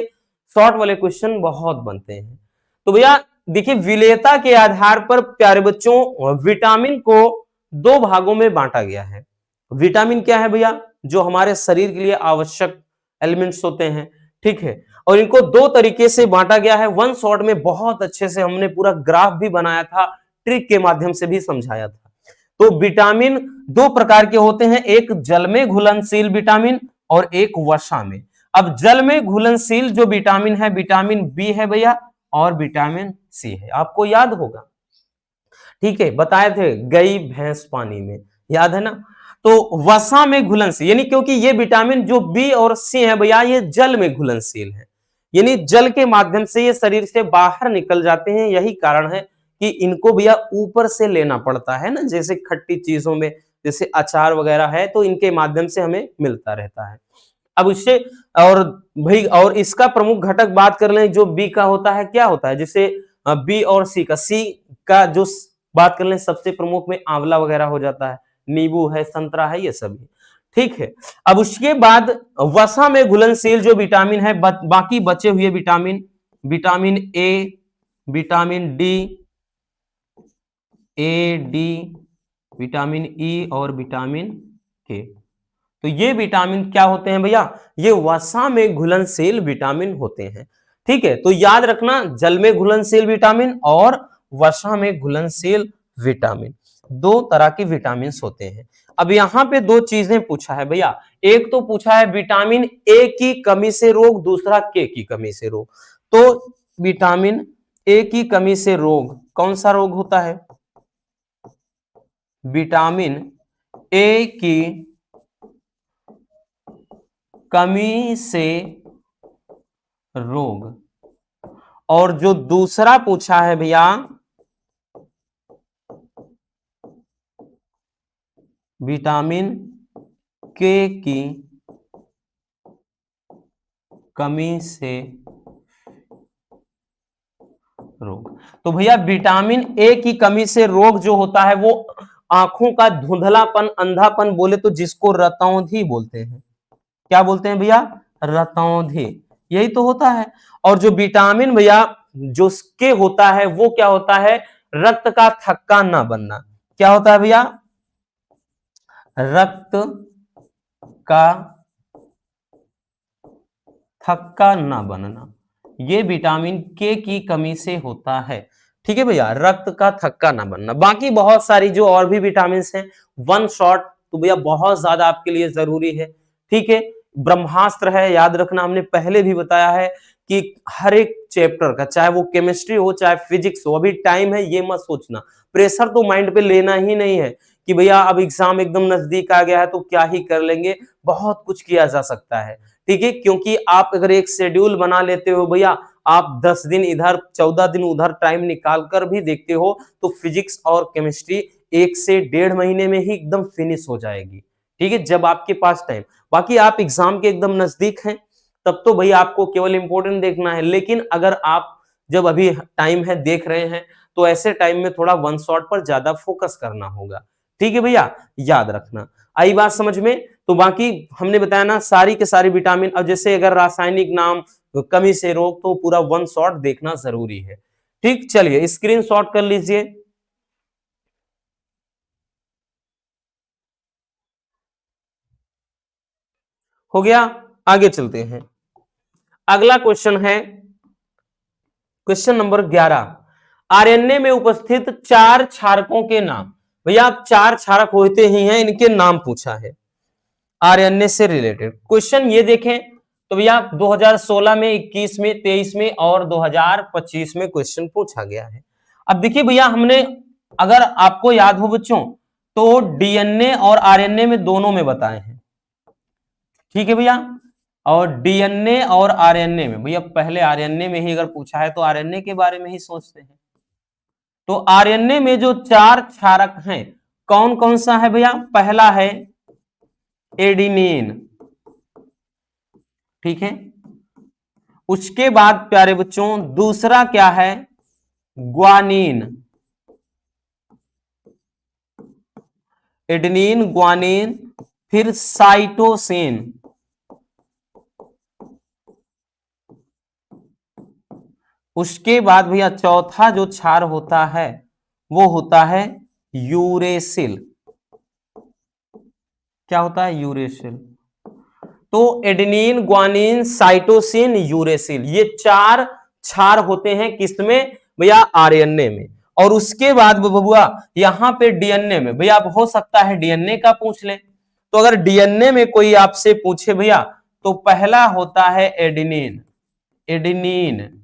Speaker 1: शॉर्ट वाले क्वेश्चन बहुत बनते हैं। तो भैया देखिए, विलेयता के आधार पर प्यारे बच्चों विटामिन को दो भागों में बांटा गया है। विटामिन क्या है भैया, जो हमारे शरीर के लिए आवश्यक एलिमेंट्स होते हैं। ठीक है, और इनको दो तरीके से बांटा गया है, वन शॉट में बहुत अच्छे से हमने पूरा ग्राफ भी बनाया था, ट्रिक के माध्यम से भी समझाया था। तो विटामिन दो प्रकार के होते हैं, एक जल में घुलनशील विटामिन और एक वसा में। अब जल में घुलनशील जो विटामिन है, विटामिन बी है भैया और विटामिन सी है, आपको याद होगा। ठीक है, बताए थे गई भैंस पानी में, याद है ना। तो वसा में घुलनशील, यानी क्योंकि ये विटामिन जो बी और सी है भैया ये जल में घुलनशील है, यानी जल के माध्यम से ये शरीर से बाहर निकल जाते हैं, यही कारण है कि इनको भैया ऊपर से लेना पड़ता है ना, जैसे खट्टी चीजों में, जैसे अचार वगैरह है तो इनके माध्यम से हमें मिलता रहता है। अब इससे और भाई और इसका प्रमुख घटक बात कर लें, जो बी का होता है, क्या होता है, जैसे बी और सी का, सी का जो बात कर लें सबसे प्रमुख में आंवला वगैरह हो जाता है, नींबू है, संतरा है, ये सभी। ठीक है, अब उसके बाद वसा में घुलनशील जो विटामिन है, बाकी बचे हुए vitamin, vitamin A, vitamin D, A D, vitamin E और विटामिन के, तो ये विटामिन क्या होते हैं भैया, ये वसा में घुलनशील विटामिन होते हैं। ठीक है, तो याद रखना जल में घुलनशील विटामिन और वसा में घुलनशील विटामिन, दो तरह के विटामिन होते हैं। अब यहां पे दो चीजें पूछा है भैया, एक तो पूछा है विटामिन ए की कमी से रोग, दूसरा के की कमी से रोग। तो विटामिन ए की कमी से रोग कौन सा रोग होता है, विटामिन ए की कमी से रोग, और जो दूसरा पूछा है भैया विटामिन के की कमी से रोग। तो भैया विटामिन ए की कमी से रोग जो होता है वो आंखों का धुंधलापन, अंधापन बोले तो जिसको रतौंधी बोलते हैं, क्या बोलते हैं भैया, रतौंधी, यही तो होता है। और जो विटामिन भैया जो के होता है वो क्या होता है, रक्त का थक्का ना बनना, क्या होता है भैया, रक्त का थक्का ना बनना, ये विटामिन के की कमी से होता है। ठीक है भैया, रक्त का थक्का ना बनना। बाकी बहुत सारी जो और भी विटामिन हैं, वन शॉट तो भैया बहुत ज्यादा आपके लिए जरूरी है। ठीक है, ब्रह्मास्त्र है, याद रखना, हमने पहले भी बताया है कि हर एक चैप्टर का, चाहे वो केमिस्ट्री हो चाहे फिजिक्स हो, अभी टाइम है, ये मत सोचना, प्रेशर तो माइंड पे लेना ही नहीं है कि भैया अब एग्जाम एकदम नजदीक आ गया है तो क्या ही कर लेंगे, बहुत कुछ किया जा सकता है। ठीक है, क्योंकि आप अगर एक शेड्यूल बना लेते हो भैया, आप 10 दिन इधर 14 दिन उधर टाइम निकाल कर भी देखते हो तो फिजिक्स और केमिस्ट्री 1 से 1.5 महीने में ही एकदम फिनिश हो जाएगी। ठीक है, जब आपके पास टाइम, बाकी आप एग्जाम के एकदम नजदीक हैं तब तो भैया आपको केवल इंपॉर्टेंट देखना है, लेकिन अगर आप जब अभी टाइम है देख रहे हैं तो ऐसे टाइम में थोड़ा वन शॉट पर ज्यादा फोकस करना होगा। ठीक है भैया, याद रखना। आई बात समझ में? तो बाकी हमने बताया ना सारी के सारी विटामिन, अब जैसे अगर रासायनिक नाम कमी से रोग तो पूरा वन शॉट देखना जरूरी है। ठीक, चलिए स्क्रीन शॉट कर लीजिए। हो गया, आगे चलते हैं। अगला क्वेश्चन है क्वेश्चन नंबर 11। आरएनए में उपस्थित 4 क्षारकों के नाम। भैया आप 4 क्षारक होते ही हैं, इनके नाम पूछा है आरएनए से रिलेटेड। क्वेश्चन ये देखें तो भैया 2016 में, 21 में, 23 में और 2025 में क्वेश्चन पूछा गया है। अब देखिए भैया, हमने अगर आपको याद हो बच्चों तो डीएनए और आरएनए में दोनों में बताए हैं। ठीक है भैया, और डीएनए और आरएनए में, भैया पहले आरएनए में ही अगर पूछा है तो आरएनए के बारे में ही सोचते हैं। तो आरएनए में जो 4 क्षारक हैं कौन कौन सा है भैया? पहला है एडिनिन। ठीक है, उसके बाद प्यारे बच्चों दूसरा क्या है? ग्वानिन। एडेनिन, ग्वानिन, फिर साइटोसिन। उसके बाद भैया चौथा जो क्षार होता है वो होता है यूरेसिल। क्या होता है? यूरेसिल। तो एडेनिन, ग्वानिन, साइटोसिन, यूरेसिल, ये 4 क्षार होते हैं किसमें भैया? आरएनए में। और उसके बाद बबुआ यहां पे डीएनए में, भैया हो सकता है डीएनए का पूछ ले, तो अगर डीएनए में कोई आपसे पूछे भैया तो पहला होता है एडेनिन। एडेनिन,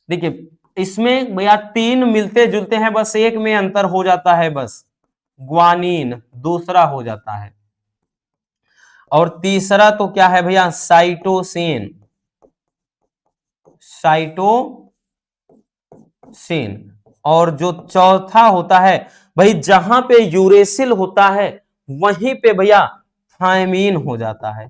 Speaker 1: देखिए इसमें भैया 3 मिलते जुलते हैं, बस एक में अंतर हो जाता है, बस ग्वानिन दूसरा हो जाता है। और तीसरा तो क्या है भैया? साइटोसिन। साइटोसिन। और जो चौथा होता है भाई, जहां पे यूरेसिल होता है वहीं पे भैया थायमीन हो जाता है।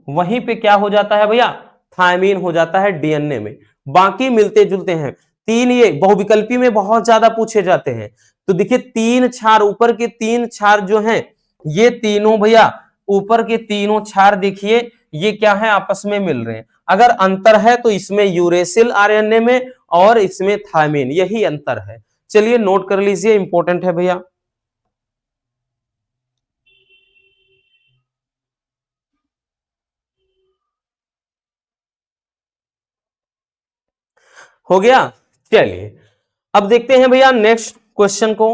Speaker 1: वहीं पे क्या हो जाता है भैया? थायमीन हो जाता है डीएनए में। बाकी मिलते जुलते हैं। 3 ये बहुविकल्पी में बहुत ज्यादा पूछे जाते हैं। तो देखिए 3 क्षार, ऊपर के 3 क्षार जो हैं ये तीनों भैया, ऊपर के तीनों क्षार देखिए ये क्या है? आपस में मिल रहे हैं। अगर अंतर है तो इसमें यूरेसिल आरएनए में और इसमें थायमीन, यही अंतर है। चलिए नोट कर लीजिए, इंपॉर्टेंट है भैया। हो गया, चलिए अब देखते हैं भैया नेक्स्ट क्वेश्चन को।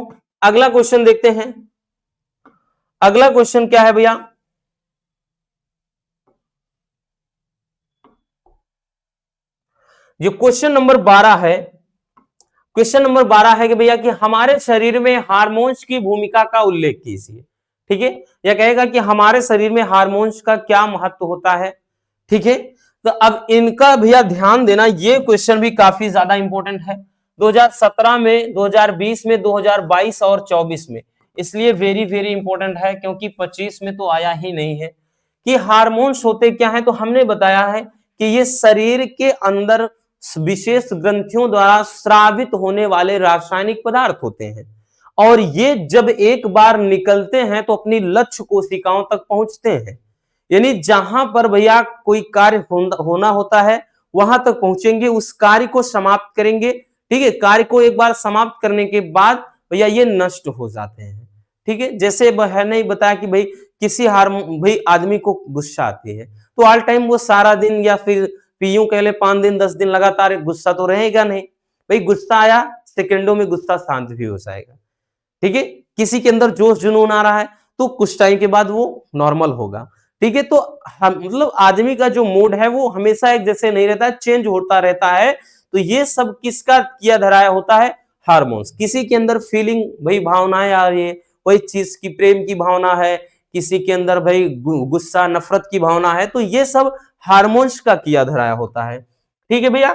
Speaker 1: अगला क्वेश्चन देखते हैं। अगला क्वेश्चन क्या है भैया? जो क्वेश्चन नंबर 12 है, क्वेश्चन नंबर 12 है कि भैया कि हमारे शरीर में हार्मोन्स की भूमिका का उल्लेख कीजिए। ठीक है, यह कहेगा कि हमारे शरीर में हार्मोन्स का क्या महत्व होता है। ठीक है, तो अब इनका भैया ध्यान देना, ये क्वेश्चन भी काफी ज्यादा इंपॉर्टेंट है 2017 में, 2020 में, 2022 और 24 में, इसलिए वेरी वेरी इंपॉर्टेंट है क्योंकि 25 में तो आया ही नहीं है। कि हार्मोन्स होते क्या है, तो हमने बताया है कि ये शरीर के अंदर विशेष ग्रंथियों द्वारा स्रावित होने वाले रासायनिक पदार्थ होते हैं, और ये जब एक बार निकलते हैं तो अपनी लक्ष्य कोशिकाओं तक पहुंचते हैं। यानी जहां पर भैया कोई कार्य होना होता है वहां तक पहुंचेंगे, उस कार्य को समाप्त करेंगे, ठीक है, कार्य को एक बार समाप्त करने के बाद भैया ये नष्ट हो जाते हैं। ठीक है, जैसे है नहीं बताया कि भाई किसी भाई आदमी को गुस्सा आती है तो ऑल टाइम वो सारा दिन या फिर यूं कह ले 5 दिन 10 दिन लगातार गुस्सा तो रहेगा नहीं। भाई गुस्सा आया, सेकंडों में गुस्सा शांत भी हो जाएगा। ठीक है, किसी के अंदर जोश जुनून आ रहा है तो कुछ टाइम के बाद वो नॉर्मल होगा। ठीक है, तो हम मतलब आदमी का जो मूड है वो हमेशा एक जैसे नहीं रहता है, चेंज होता रहता है। तो ये सब किसका किया धराया होता है? हार्मोन्स। किसी के अंदर फीलिंग भाई भावनाएं आ रही है, कोई चीज की प्रेम की भावना है, किसी के अंदर भाई गुस्सा नफरत की भावना है, तो ये सब हार्मोन्स का किया धराया होता है। ठीक है भैया,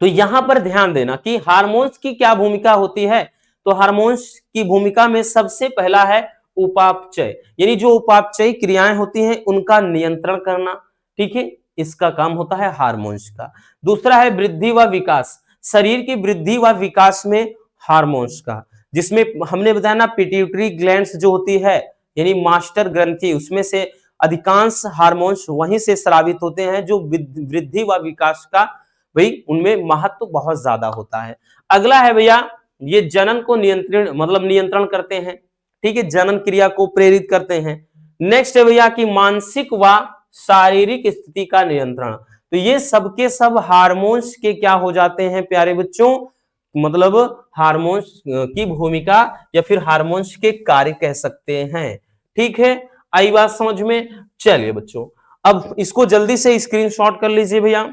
Speaker 1: तो यहां पर ध्यान देना कि हार्मोन्स की क्या भूमिका होती है। तो हार्मोन्स की भूमिका में सबसे पहला है उपापचय, यानी जो उपापचय क्रियाएं होती हैं उनका नियंत्रण करना। ठीक है, इसका काम होता है हार्मोन्स का। दूसरा है वृद्धि व विकास, शरीर की वृद्धि व विकास में हार्मोन्स का, जिसमें हमने बताया ना पिट्यूटरी ग्लैंड्स जो होती है यानी मास्टर ग्रंथि, उसमें से अधिकांश हार्मोन्स वहीं से स्रावित होते हैं जो वृद्धि व विकास का भाई उनमें महत्व बहुत ज्यादा होता है। अगला है भैया, ये जनन को नियंत्रण मतलब नियंत्रण करते हैं। ठीक है, जनन क्रिया को प्रेरित करते हैं। नेक्स्ट है भैया कि मानसिक व शारीरिक स्थिति का नियंत्रण। तो ये सबके सब हार्मोन्स के क्या हो जाते हैं प्यारे बच्चों, मतलब हार्मोन्स की भूमिका या फिर हार्मोन्स के कार्य कह सकते हैं। ठीक है, आई बात समझ में। चलिए बच्चों, अब इसको जल्दी से स्क्रीनशॉट कर लीजिए भैया।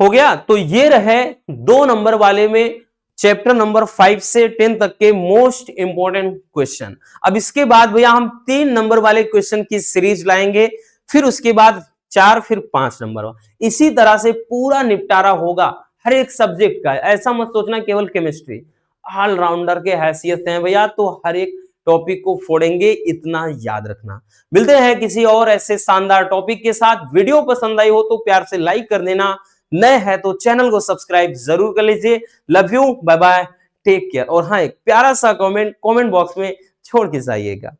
Speaker 1: हो गया, तो ये रहे 2 नंबर वाले में चैप्टर नंबर 5 से 10 तक के मोस्ट इंपॉर्टेंट क्वेश्चन। अब इसके बाद भैया हम 3 नंबर वाले क्वेश्चन की सीरीज लाएंगे, फिर उसके बाद 4, फिर 5 नंबर। इसी तरह से पूरा निपटारा होगा हर एक सब्जेक्ट का। ऐसा मत सोचना केवल केमिस्ट्री, ऑलराउंडर के हैसियत हैं भैया, तो हर एक टॉपिक को फोड़ेंगे, इतना याद रखना। मिलते हैं किसी और ऐसे शानदार टॉपिक के साथ। वीडियो पसंद आई हो तो प्यार से लाइक कर देना, नए हैं तो चैनल को सब्सक्राइब जरूर कर लीजिए। Love you, bye bye, take care. और हाँ, एक प्यारा सा कमेंट बॉक्स में छोड़ के जाइएगा।